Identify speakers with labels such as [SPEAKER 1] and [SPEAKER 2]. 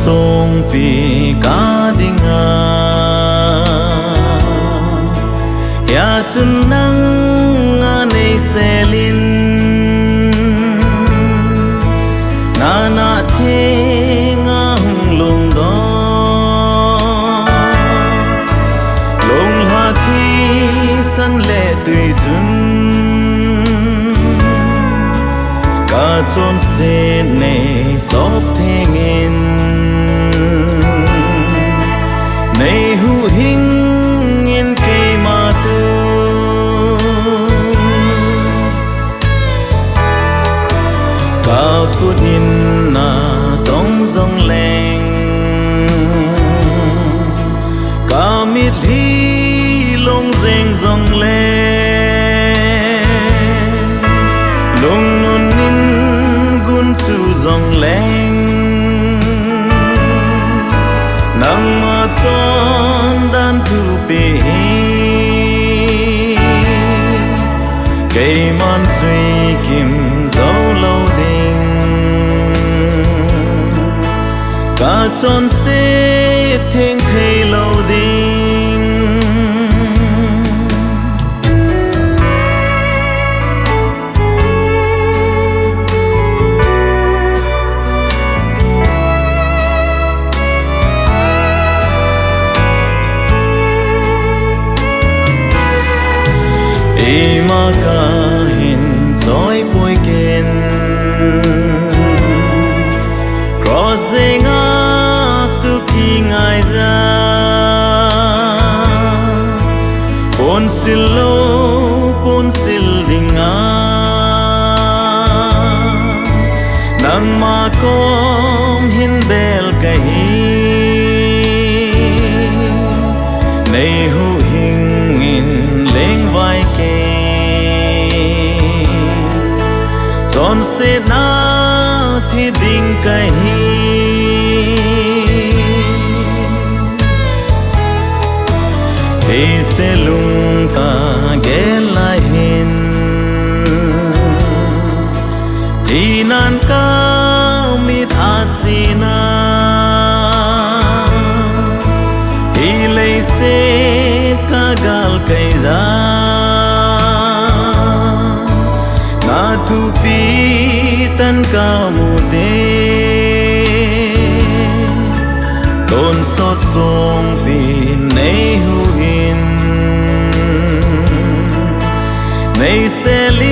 [SPEAKER 1] song pi ka dinga ya chun nang nei selin na na the nga hung lung do lung ha thi san le tui jun ka chon se nei sop thengin nei hu hing in ke ma tu ka phut in na tong zong leng ka mit hi long zeng zong le long nun in gun chu zong leng nang ma chon dan thu pe cây man suy kim dấu lâu đình cả chốn xếp thênh thề lâu đình ima ka hin choi pui ken crossing a chu ki ngai za pon sil dinga nang ma kom hin bel ka hi nei hu hing in leng vai ke chon se na thi ding ka hi he se lung ka gel la hin thi nan ka mit asina hi lei se ka gal kai za na thu pi tan ka mu te ton sot song pi nei hu in nei se li